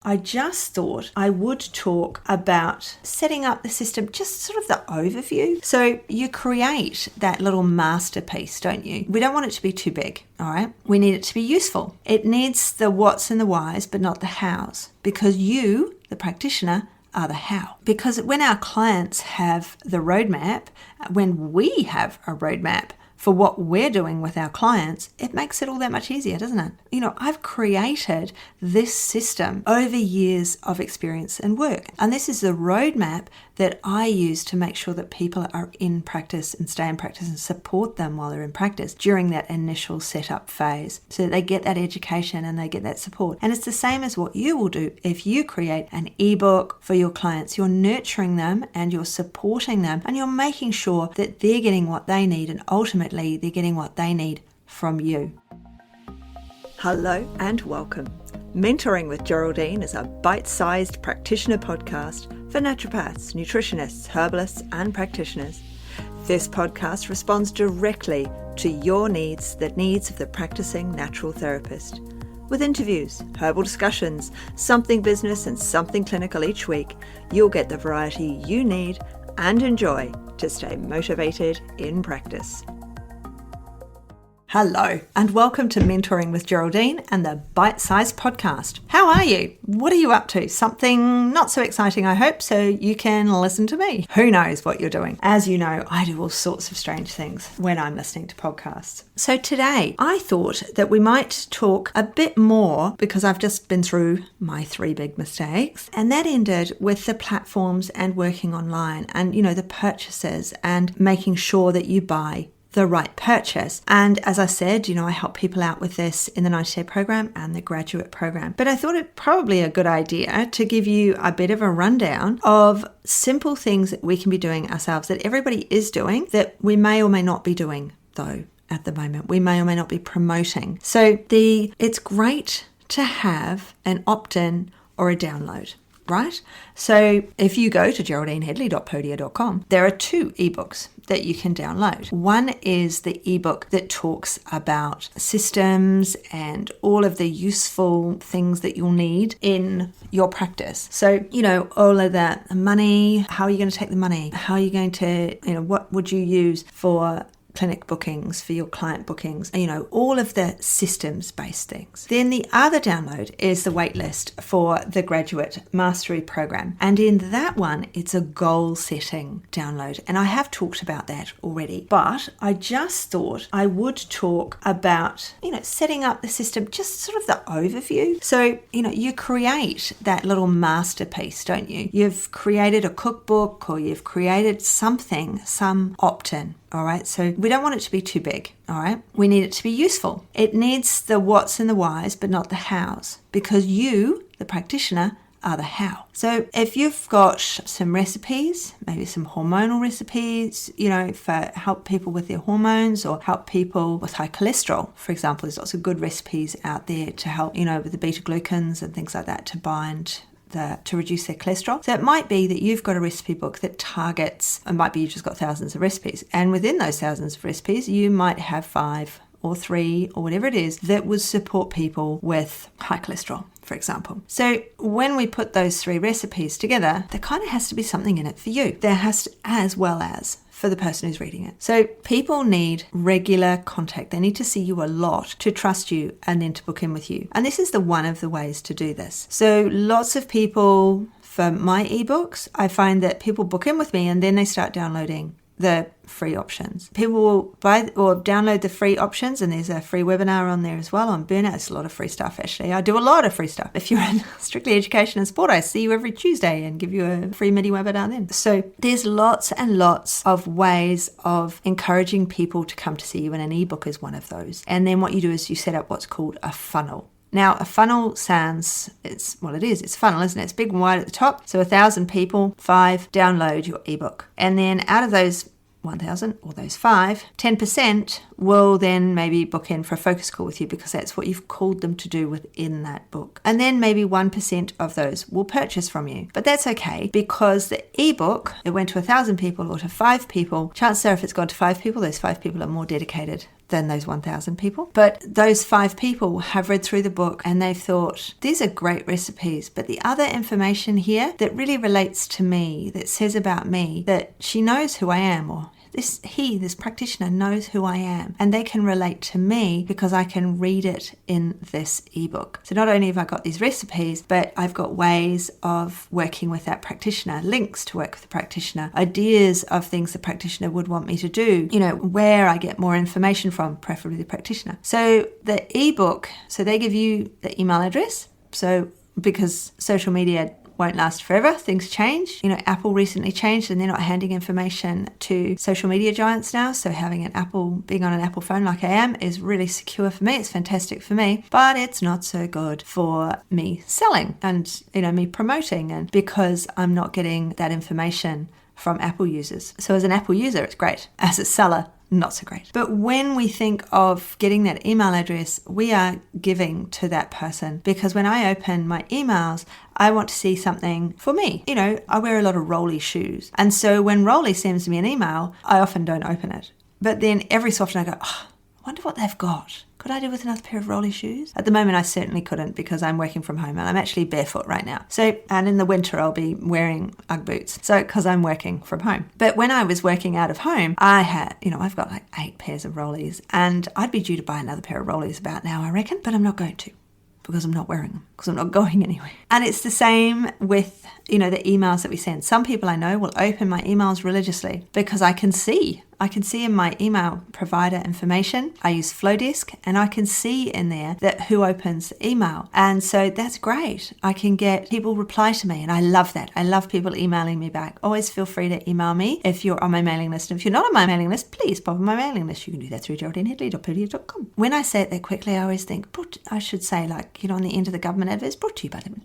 I just thought I would talk about setting up the system, just sort of the overview. So you create that little masterpiece, don't you? We don't want it to be too big, all right? We need it to be useful. It needs the what's and the whys, but not the hows, because you, the practitioner, are the how. Because when our clients have the roadmap, when we have a roadmap for what we're doing with our clients, it makes it all that much easier, doesn't it? I've created this system over years of experience and work. And this is the roadmap that I use to make sure that people are in practice and stay in practice and support them while they're in practice during that initial setup phase, so that they get that education and they get that support. And it's the same as what you will do if you create an ebook for your clients. You're nurturing them and you're supporting them and you're making sure that they're getting what they need, and ultimately they're getting what they need from you. Hello and welcome. Mentoring with Geraldine is a bite-sized practitioner podcast for naturopaths, nutritionists, herbalists, and practitioners. This podcast responds directly to your needs, the needs of the practicing natural therapist. With interviews, herbal discussions, something business and something clinical each week, you'll get the variety you need and enjoy to stay motivated in practice. Hello, and welcome to Mentoring with Geraldine and the Bite-Sized Podcast. How are you? What are you up to? Something not so exciting, I hope, so you can listen to me. Who knows what you're doing? As you know, I do all sorts of strange things when I'm listening to podcasts. So today, I thought that we might talk a bit more, because I've just been through my 3 big mistakes, and that ended with the platforms and working online and, the purchases and making sure that you buy the right purchase. And as I said, I help people out with this in the 90-day program and the graduate program. But I thought it probably a good idea to give you a bit of a rundown of simple things that we can be doing ourselves, that everybody is doing, that we may or may not be doing, though, at the moment. We may or may not be promoting. So it's great to have an opt-in or a download. Right? So if you go to geraldinehedley.podia.com, there are 2 ebooks that you can download. One is the ebook that talks about systems and all of the useful things that you'll need in your practice. So, all of that money, how are you going to take the money? How are you going to, what would you use for clinic bookings, for your client bookings, all of the systems-based things. Then the other download is the waitlist for the graduate mastery program. And in that one, it's a goal-setting download. And I have talked about that already, but I just thought I would talk about, setting up the system, just sort of the overview. So, you create that little masterpiece, don't you? You've created a cookbook, or you've created something, some opt-in. All right, so we don't want it to be too big, all right? We need it to be useful. It needs the what's and the whys, but not the hows, because you, the practitioner, are the how. So if you've got some recipes, maybe some hormonal recipes, for help people with their hormones or help people with high cholesterol, for example, there's lots of good recipes out there to help, with the beta-glucans and things like that to bind to reduce their cholesterol. So it might be that you've got a recipe book that targets, it might be you've just got thousands of recipes. And within those thousands of recipes, you might have 5 or 3 or whatever it is that would support people with high cholesterol, for example. So when we put those 3 recipes together, there kind of has to be something in it for you. There has to, as well as for the person who's reading it. So people need regular contact. They need to see you a lot to trust you and then to book in with you. And this is one of the ways to do this. So lots of people, for my ebooks, I find that people book in with me and then they start downloading the free options. People will buy or download the free options, and there's a free webinar on there as well on burnout. It's a lot of free stuff, actually. I do a lot of free stuff. If you're in strictly education and sport, I see you every Tuesday and give you a free mini webinar then. So there's lots and lots of ways of encouraging people to come to see you, and an ebook is one of those. And then what you do is you set up what's called a funnel. Now, a funnel it's funnel, isn't it? It's big and wide at the top. So 1,000 people, 5 download your ebook. And then out of those 1,000 or those 5, 10% will then maybe book in for a focus call with you, because that's what you've called them to do within that book. And then maybe 1% of those will purchase from you. But that's okay, because the ebook, it went to 1,000 people or to 5 people. Chances are if it's gone to 5 people, those 5 people are more dedicated than those 1,000 people. But those 5 people have read through the book and they've thought, these are great recipes, but the other information here that really relates to me, that says about me, that she knows who I am, or this practitioner knows who I am, and they can relate to me because I can read it in this ebook. So not only have I got these recipes, but I've got ways of working with that practitioner, links to work with the practitioner, ideas of things the practitioner would want me to do, where I get more information from, preferably the practitioner. So the ebook, so they give you the email address. So because social media won't last forever, things change. Apple recently changed and they're not handing information to social media giants now. So having being on an Apple phone like I am is really secure for me. It's fantastic for me, but it's not so good for me selling and, me promoting, and because I'm not getting that information from Apple users. So as an Apple user, it's great. As a seller, not so great. But when we think of getting that email address, we are giving to that person, because when I open my emails, I want to see something for me. I wear a lot of Rolly shoes. And so when Rolly sends me an email, I often don't open it. But then every so often I go, I wonder what they've got. Could I do with another pair of Rolly shoes? At the moment, I certainly couldn't because I'm working from home and I'm actually barefoot right now. And in the winter, I'll be wearing Ugg boots. So, because I'm working from home. But when I was working out of home, I had, I've got like 8 pairs of Rollies, and I'd be due to buy another pair of Rollies about now, I reckon, but I'm not going to, because I'm not wearing them, because I'm not going anywhere. And it's the same with, the emails that we send. Some people I know will open my emails religiously because I can see in my email provider information. I use Flowdesk, and I can see in there that who opens the email. And so that's great. I can get people reply to me, and I love that. I love people emailing me back. Always feel free to email me if you're on my mailing list. And if you're not on my mailing list, please pop on my mailing list. You can do that through geraldineheadley.podia.com. When I say it that quickly, I always think, I should say, on the end of the government adverts, brought to you by them.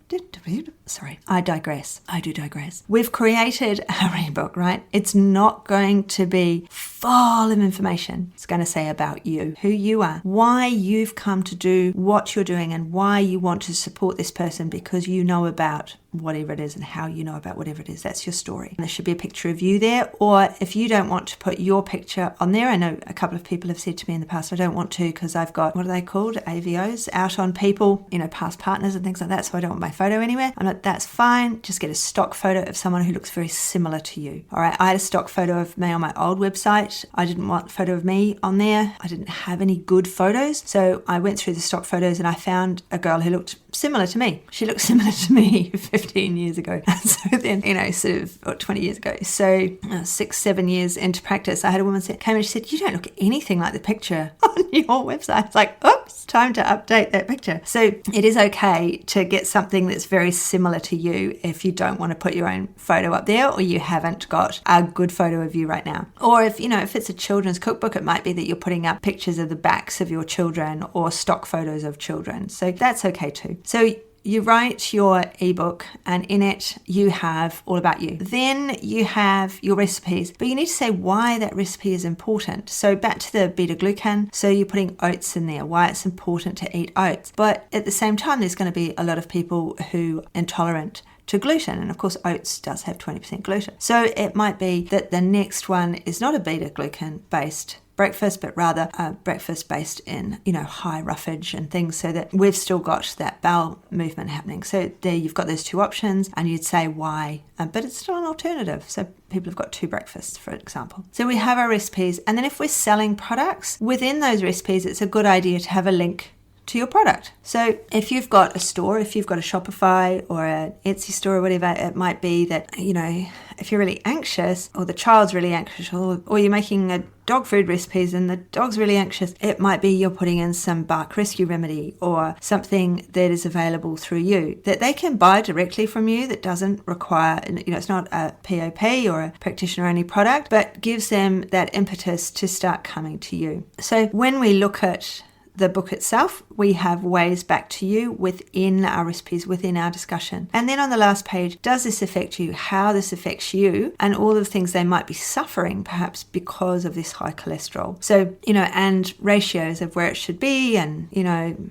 Sorry, I digress. I do digress. We've created our ebook, right? It's not going to be full of information. It's going to say about you, who you are, why you've come to do what you're doing, and why you want to support this person because you know about whatever it is and how you know about whatever it is. That's your story. And there should be a picture of you there, or if you don't want to put your picture on there, I know a couple of people have said to me in the past, I don't want to because I've got, what are they called? AVOs, out on people, past partners and things like that, so I don't want my photo anywhere. I'm like, that's fine. Just get a stock photo of someone who looks very similar to you. All right, I had a stock photo of me on my old website. I didn't want a photo of me on there. I didn't have any good photos. So I went through the stock photos and I found a girl who looked similar to me. She looked similar to me 15 years ago. And so then, 20 years ago. So 6-7 years into practice, I had a woman came and she said, you don't look anything like the picture on your website. It's like, oops, time to update that picture. So it is okay to get something that's very similar to you if you don't want to put your own photo up there, or you haven't got a good photo of you right now. Or if it's a children's cookbook, it might be that you're putting up pictures of the backs of your children or stock photos of children. So that's okay too. So you write your ebook, and in it you have all about you. Then you have your recipes, but you need to say why that recipe is important. So back to the beta-glucan. So you're putting oats in there, why it's important to eat oats. But at the same time, there's going to be a lot of people who are intolerant to gluten. And of course, oats does have 20% gluten. So it might be that the next one is not a beta-glucan based breakfast, but rather a breakfast based in, high roughage and things, so that we've still got that bowel movement happening. So there you've got those 2 options, and you'd say why, but it's still an alternative. So people have got 2 breakfasts, for example. So we have our recipes, and then if we're selling products, within those recipes, it's a good idea to have a link to your product. So if you've got a store, if you've got a Shopify or an Etsy store or whatever, it might be that, if you're really anxious, or the child's really anxious, or you're making a dog food recipes and the dog's really anxious, it might be you're putting in some bark rescue remedy or something that is available through you that they can buy directly from you, that doesn't require, it's not a POP or a practitioner only product, but gives them that impetus to start coming to you. So when we look at the book itself, we have ways back to you within our recipes, within our discussion. And then on the last page, does this affect you? How this affects you, and all the things they might be suffering perhaps because of this high cholesterol. So, and ratios of where it should be, and,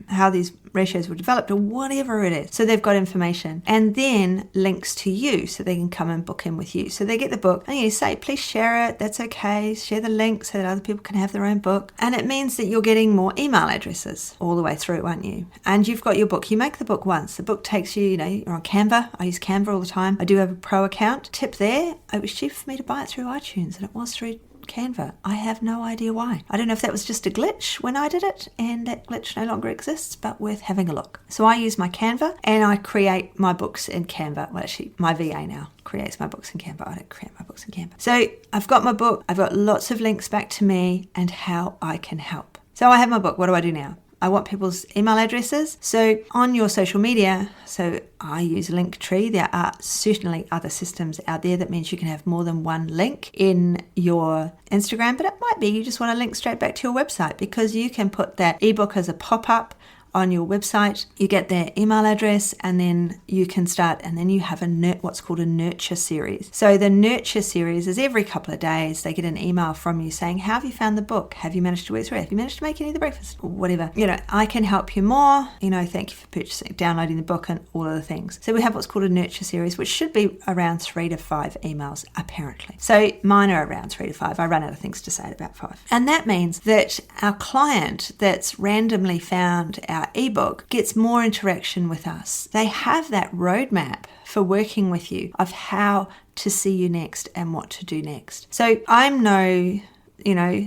how these ratios were developed or whatever it is. So they've got information, and then links to you so they can come and book in with you. So they get the book and you say, please share it. That's okay. Share the link so that other people can have their own book. And it means that you're getting more email addresses all the way through, aren't you? And you've got your book. You make the book once. The book takes you, you're on Canva. I use Canva all the time. I do have a pro account. Tip there, it was cheap for me to buy it through iTunes, and it was through Canva. I have no idea why. I don't know if that was just a glitch when I did it, and that glitch no longer exists, but worth having a look. So I use my Canva, and I create my books in Canva. Well, actually, my VA now creates my books in Canva. I don't create my books in Canva. So I've got my book. I've got lots of links back to me and how I can help. So I have my book. What do I do now? I want people's email addresses. So on your social media, so I use Linktree. There are certainly other systems out there that means you can have more than one link in your Instagram, but it might be you just want to link straight back to your website, because you can put that ebook as a pop-up on your website. You get their email address, and then you can start, and then you have what's called a nurture series. So the nurture series is every couple of days they get an email from you saying, how have you found the book? Have you managed to work through it? Have you managed to make any of the breakfast? Or whatever. I can help you more. Thank you for downloading the book and all of the things. So we have what's called a nurture series, which should be around 3 to 5 emails, apparently. So mine are around 3 to 5. I run out of things to say at about 5. And that means that our client that's randomly found our ebook gets more interaction with us. They have that roadmap for working with you of how to see you next and what to do next. So I'm no,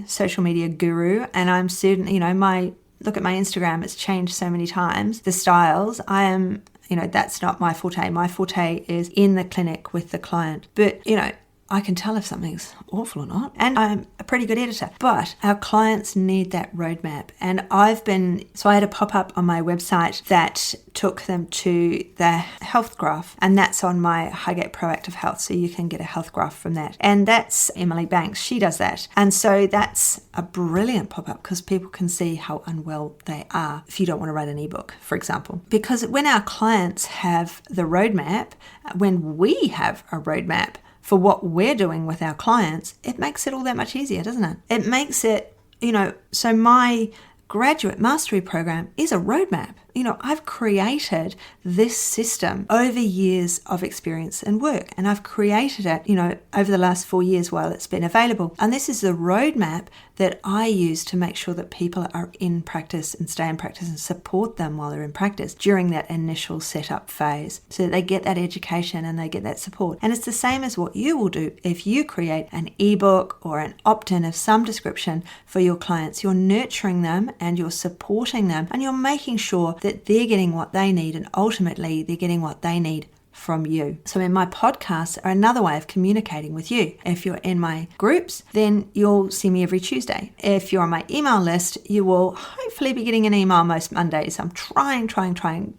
social media guru, and I'm certainly, look at my Instagram, it's changed so many times. The styles, I am, that's not my forte. My forte is in the clinic with the client. But, I can tell if something's awful or not. And I'm a pretty good editor. But our clients need that roadmap. And I had a pop-up on my website that took them to the health graph. And that's on my Highgate Proactive Health. So you can get a health graph from that. And that's Emily Banks. She does that. And so that's a brilliant pop-up, because people can see how unwell they are if you don't want to write an ebook, for example. Because when our clients have the roadmap, when we have a roadmap for what we're doing with our clients, it makes it all that much easier, doesn't it? It makes it, so my graduate mastery program is a roadmap. I've created this system over years of experience and work, and I've created it, over the last 4 years while it's been available. And this is the roadmap that I use to make sure that people are in practice and stay in practice and support them while they're in practice during that initial setup phase, so that they get that education and they get that support. And it's the same as what you will do if you create an ebook or an opt-in of some description for your clients. You're nurturing them and you're supporting them, and you're making sure that they're getting what they need, and ultimately they're getting what they need from you. So in my podcasts are another way of communicating with you. If you're in my groups, then you'll see me every Tuesday. If you're on my email list, you will hopefully be getting an email most Mondays. I'm trying.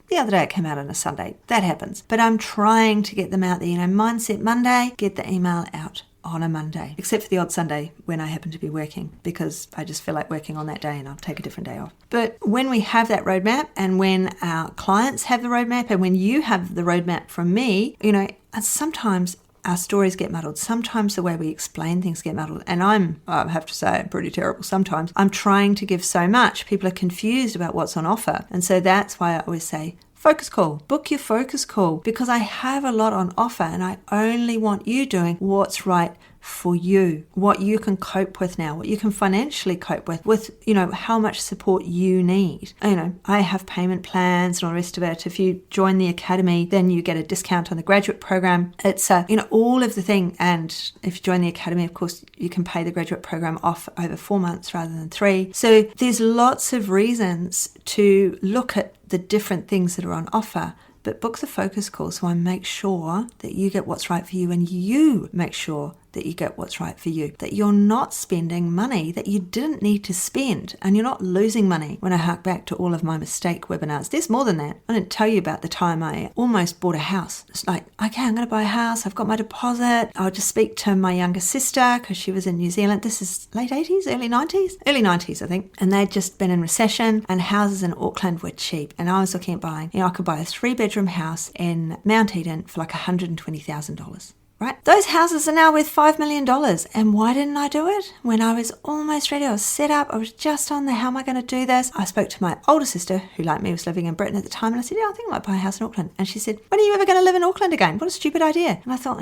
The other day it came out on a Sunday. That happens. But I'm trying to get them out there. Mindset Monday, get the email out on a Monday, except for the odd Sunday when I happen to be working, because I just feel like working on that day and I'll take a different day off. But when we have that roadmap, and when our clients have the roadmap, and when you have the roadmap from me, and sometimes our stories get muddled. Sometimes the way we explain things get muddled. And I have to say, I'm pretty terrible sometimes. I'm trying to give so much. People are confused about what's on offer. And so that's why I always say, focus call. Book your focus call, because I have a lot on offer, and I only want you doing what's right for you, what you can cope with now, what you can financially cope with, how much support you need. I have payment plans and all the rest of it. If you join the academy, then you get a discount on the graduate program. It's, all of the thing. And if you join the academy, of course, you can pay the graduate program off over 4 months rather than 3. So there's lots of reasons to look at the different things that are on offer. But book the focus call, so I make sure that you get what's right for you, and you make sure that you get what's right for you, that you're not spending money that you didn't need to spend, and you're not losing money. When I hark back to all of my mistake webinars, there's more than that. I didn't tell you about the time I almost bought a house. It's like, okay, I'm going to buy a house. I've got my deposit. I'll just speak to my younger sister because she was in New Zealand. This is late 80s, early 90s? Early 90s, I think. And they'd just been in recession, and houses in Auckland were cheap. And I was looking at buying, I could buy a 3-bedroom house in Mount Eden for like $120,000. right? Those houses are now worth $5 million. And why didn't I do it? When I was almost ready, I was set up, I was just on there, how am I going to do this? I spoke to my older sister, who like me was living in Britain at the time, and I said, I think I might buy a house in Auckland. And she said, when are you ever going to live in Auckland again? What a stupid idea. And I thought,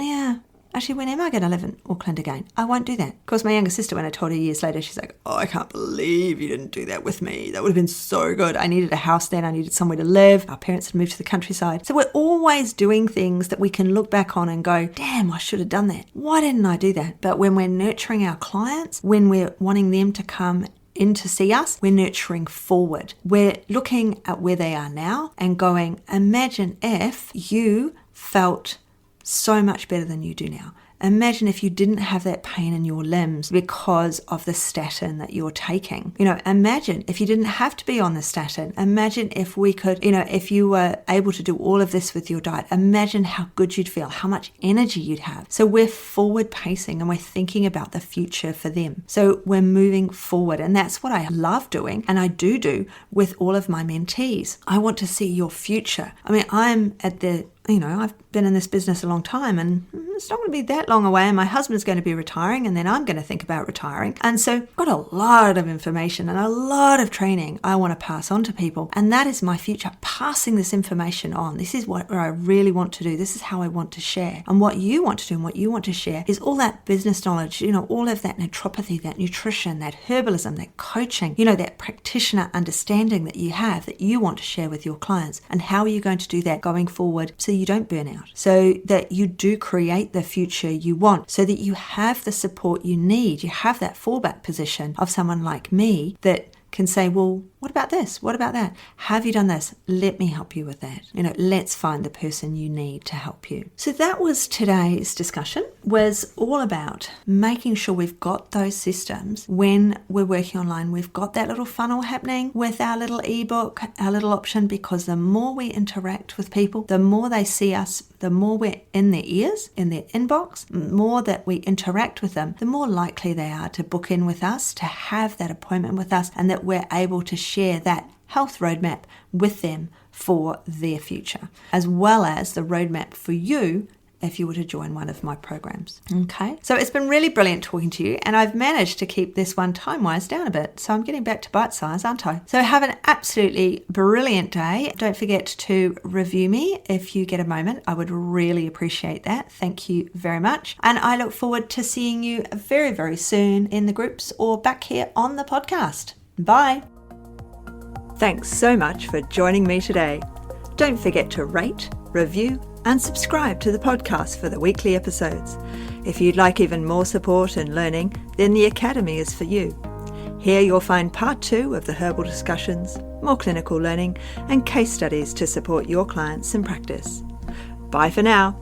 actually, when am I going to live in Auckland again? I won't do that. Of course, my younger sister, when I told her years later, she's like, I can't believe you didn't do that with me. That would have been so good. I needed a house then. I needed somewhere to live. Our parents had moved to the countryside. So we're always doing things that we can look back on and go, damn, I should have done that. Why didn't I do that? But when we're nurturing our clients, when we're wanting them to come in to see us, we're nurturing forward. We're looking at where they are now and going, imagine if you felt so much better than you do now. Imagine if you didn't have that pain in your limbs because of the statin that you're taking. Imagine if you didn't have to be on the statin. Imagine if we could, if you were able to do all of this with your diet. Imagine how good you'd feel, how much energy you'd have. So we're forward pacing and we're thinking about the future for them. So we're moving forward, and that's what I love doing, and I do with all of my mentees. I want to see your future. I'm at the I've been in this business a long time, and it's not going to be that long away, and my husband's going to be retiring, and then I'm going to think about retiring. And so I've got a lot of information and a lot of training I want to pass on to people, and that is my future, passing this information on. This is what I really want to do. This is how I want to share. And what you want to do and what you want to share is all that business knowledge, all of that naturopathy, that nutrition, that herbalism, that coaching, that practitioner understanding that you have, that you want to share with your clients. And how are you going to do that going forward so you don't burn out, so that you do create the future you want, so that you have the support you need. You have that fallback position of someone like me that can say, well, what about this? What about that? Have you done this? Let me help you with that. Let's find the person you need to help you. So that was today's discussion, was all about making sure we've got those systems when we're working online. We've got that little funnel happening with our little ebook, our little option, because the more we interact with people, the more they see us, the more we're in their ears, in their inbox, the more that we interact with them, the more likely they are to book in with us, to have that appointment with us, and that we're able to share that health roadmap with them for their future, as well as the roadmap for you if you were to join one of my programs. Okay, so it's been really brilliant talking to you, and I've managed to keep this one time-wise down a bit, so I'm getting back to bite size, aren't I? So have an absolutely brilliant day. Don't forget to review me if you get a moment. I would really appreciate that. Thank you very much, and I look forward to seeing you very, very soon in the groups or back here on the podcast. Bye. Thanks so much for joining me today. Don't forget to rate, review, and subscribe to the podcast for the weekly episodes. If you'd like even more support and learning, then the Academy is for you. Here you'll find part 2 of the herbal discussions, more clinical learning, and case studies to support your clients in practice. Bye for now.